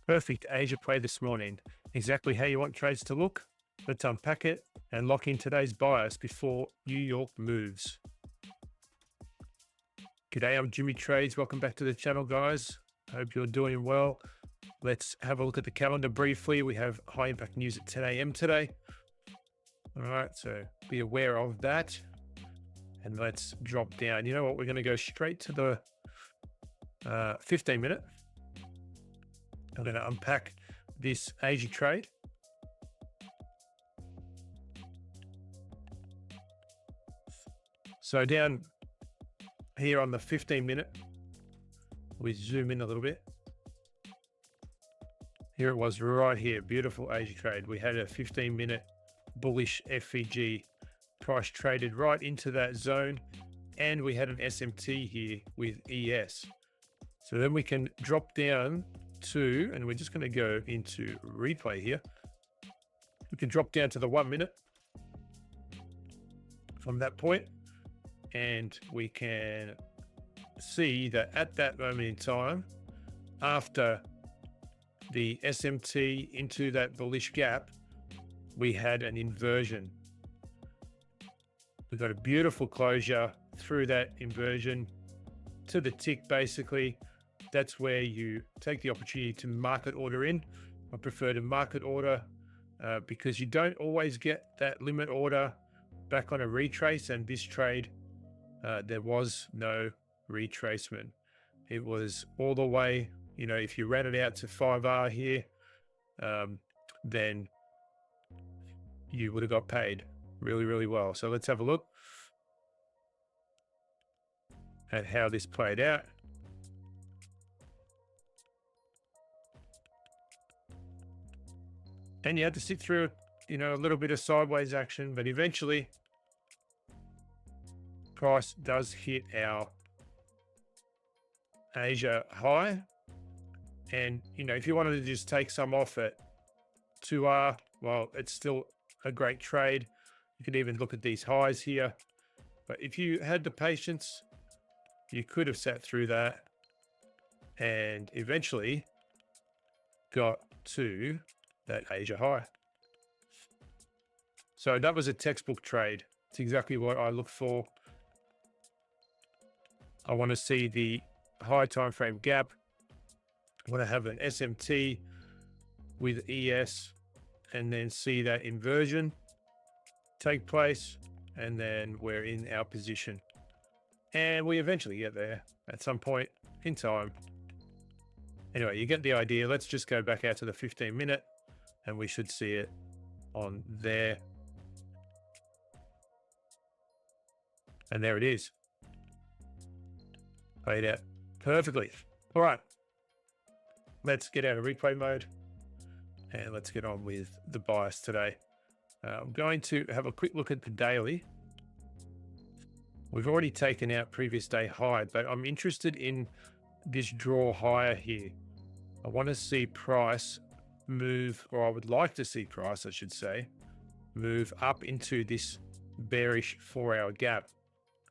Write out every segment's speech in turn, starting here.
Perfect Asia play this morning. Exactly how you want trades to look? Let's unpack it and lock in today's bias before New York moves. G'day, I'm Jimmy Trades. Welcome back to the channel, guys. Hope you're doing well. Let's have a look at the calendar briefly. We have high impact news at 10 a.m. today. All right, so be aware of that. And let's drop down. You know what? We're going to go straight to the 15 minute. I'm going to unpack this Asia trade. So down here on the 15 minute, we zoom in a little bit. Here it was right here, beautiful Asia trade. We had a 15 minute bullish FVG price traded right into that zone. And we had an SMT here with ES. So then we can drop down to, and we're just going to go into replay here. We can drop down to the 1 minute from that point, and we can see that at that moment in time, after the SMT into that bullish gap, we had an inversion. We got a beautiful closure through that inversion to the tick, basically. That's where you take the opportunity to market order in. I prefer to market order because you don't always get that limit order back on a retrace. And this trade, there was no retracement. It was all the way, you know, if you ran it out to 5R here, then you would have got paid really, really well. So let's have a look at how this played out. And you had to sit through, you know, a little bit of sideways action, but eventually price does hit our Asia high. And, you know, if you wanted to just take some off at 2R, well, it's still a great trade. You could even look at these highs here. But if you had the patience, you could have sat through that and eventually got to that Asia high. So that was a textbook trade. It's exactly what I look for. I want to see the high time frame gap. I want to have an SMT with ES and then see that inversion take place, and then we're in our position. And we eventually get there at some point in time. Anyway, you get the idea. Let's just go back out to the 15 minute and we should see it on there. And there it is. Played out perfectly. All right. Let's get out of replay mode and let's get on with the bias today. I'm going to have a quick look at the daily. We've already taken out previous day high, but I'm interested in this draw higher here. I want to see price move, or I would like to see price, I should say, move up into this bearish 4-hour gap.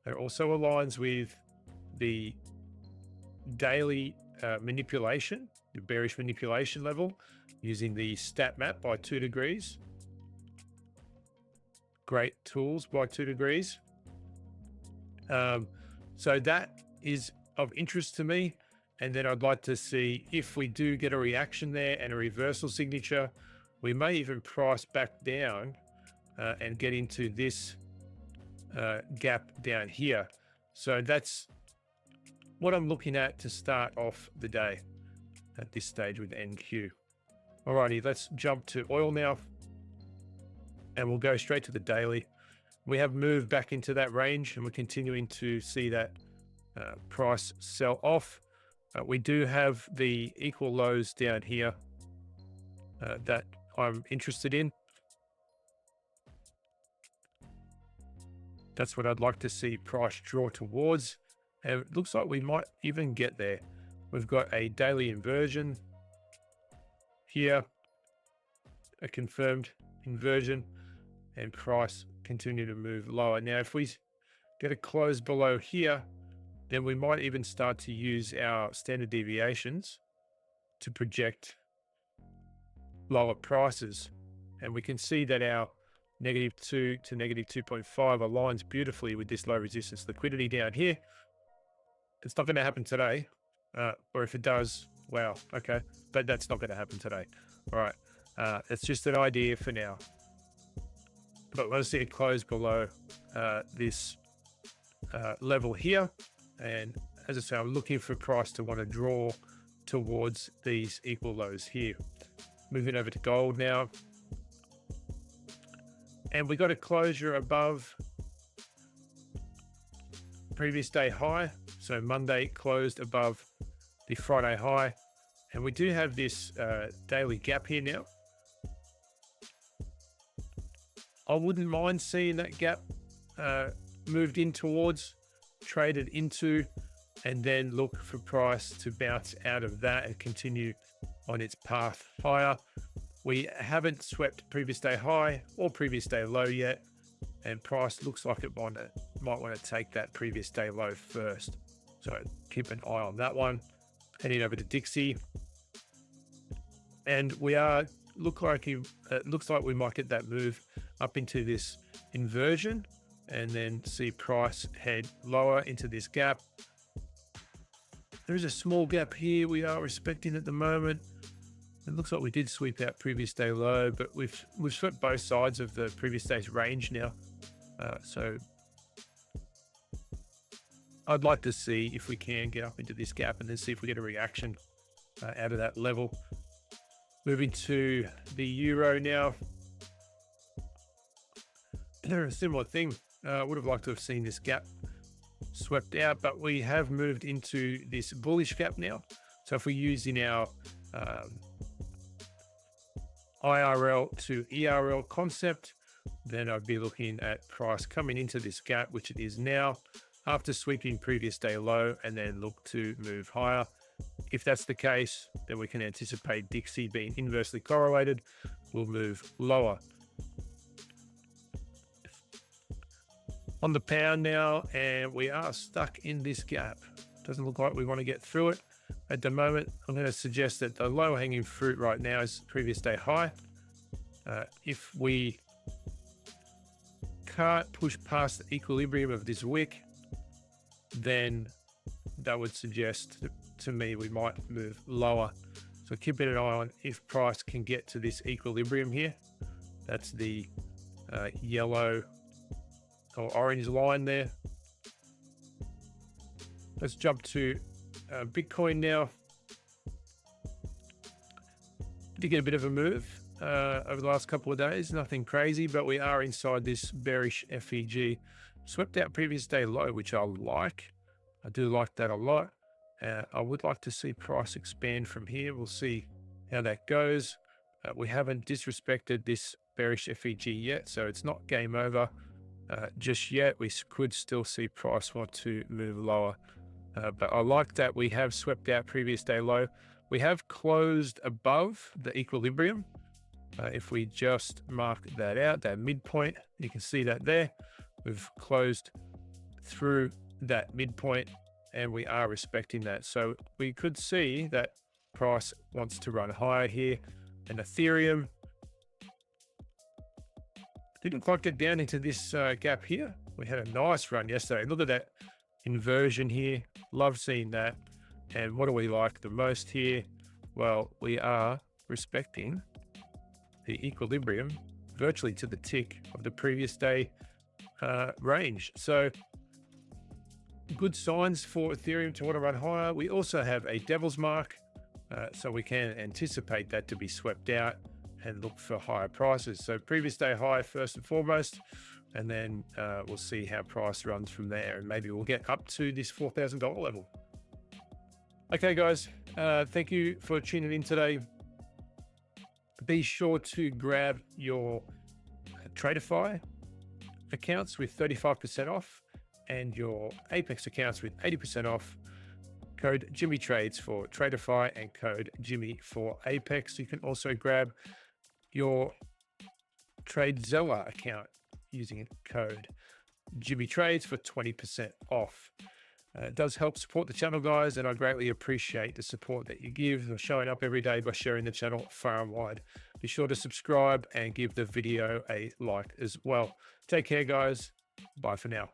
It also aligns with the daily manipulation, the bearish manipulation level, using the stat map by 2 degrees. Great tools by 2 degrees. So that is of interest to me. And then I'd like to see if we do get a reaction there and a reversal signature, we may even price back down and get into this gap down here. So that's what I'm looking at to start off the day at this stage with NQ. Alrighty, let's jump to oil now. And we'll go straight to the daily. We have moved back into that range and we're continuing to see that price sell off. We do have the equal lows down here that I'm interested in. That's what I'd like to see price draw towards. And it looks like we might even get there. We've got a daily inversion here, a confirmed inversion, and price continue to move lower. Now, if we get a close below here, then we might even start to use our standard deviations to project lower prices. And we can see that our -2 to -2.5 aligns beautifully with this low resistance liquidity down here. It's not going to happen today, or if it does, wow, okay, but that's not going to happen today. All right, it's just an idea for now. But let's see it close below this level here. And as I say, I'm looking for price to want to draw towards these equal lows here. Moving over to gold now. And we got a closure above previous day high. So Monday closed above the Friday high. And we do have this daily gap here now. I wouldn't mind seeing that gap moved in towards, traded into, and then look for price to bounce out of that and continue on its path higher. We haven't swept previous day high or previous day low yet, and price looks like it might want to take that previous day low first. So keep an eye on that one. Heading over to Dixie, and we are it looks like we might get that move up into this inversion, and then see price head lower into this gap. There is a small gap here we are respecting at the moment. It looks like we did sweep out previous day low, but we've swept both sides of the previous day's range now. So I'd like to see if we can get up into this gap and then see if we get a reaction out of that level. Moving to the euro now. They're a similar thing. Would have liked to have seen this gap swept out, but we have moved into this bullish gap now. So if we use in our IRL to ERL concept, then I'd be looking at price coming into this gap, which it is now, after sweeping previous day low, and then look to move higher. If that's the case, then we can anticipate Dixie being inversely correlated will move lower. On the pound now, and we are stuck in this gap. Doesn't look like we want to get through it at the moment. I'm going to suggest that the low hanging fruit right now is previous day high. If we can't push past the equilibrium of this wick, then that would suggest to me we might move lower. So keep an eye on if price can get to this equilibrium here. That's the yellow or orange line there. Let's jump to Bitcoin now. Did get a bit of a move over the last couple of days, nothing crazy, but we are inside this bearish FEG. Swept out previous day low, which I like. I do like that a lot. I would like to see price expand from here. We'll see how that goes. We haven't disrespected this bearish FEG yet, so it's not game over just yet. We could still see price want to move lower. But I like that we have swept out previous day low. We have closed above the equilibrium. If we just mark that out, that midpoint, you can see that there. We've closed through that midpoint, and we are respecting that. So we could see that price wants to run higher here. And Ethereum didn't quite get down into this gap here. We had a nice run yesterday. Look at that inversion here. Love seeing that. And what do we like the most here? Well, we are respecting the equilibrium virtually to the tick of the previous day range. So good signs for Ethereum to want to run higher. We also have a devil's mark, so we can anticipate that to be swept out and look for higher prices. So previous day high first and foremost, and then we'll see how price runs from there, and maybe we'll get up to this $4,000 level. Okay guys, thank you for tuning in today. Be sure to grab your Tradeify accounts with 35% off and your Apex accounts with 80% off. Code Jimmy Trades for Tradeify and code Jimmy for Apex. You can also grab your Tradezella account using code Jimmy Trades for 20% off. It does help support the channel, guys, and I greatly appreciate the support that you give for showing up every day by sharing the channel far and wide. Be sure to subscribe and give the video a like as well. Take care, guys. Bye for now.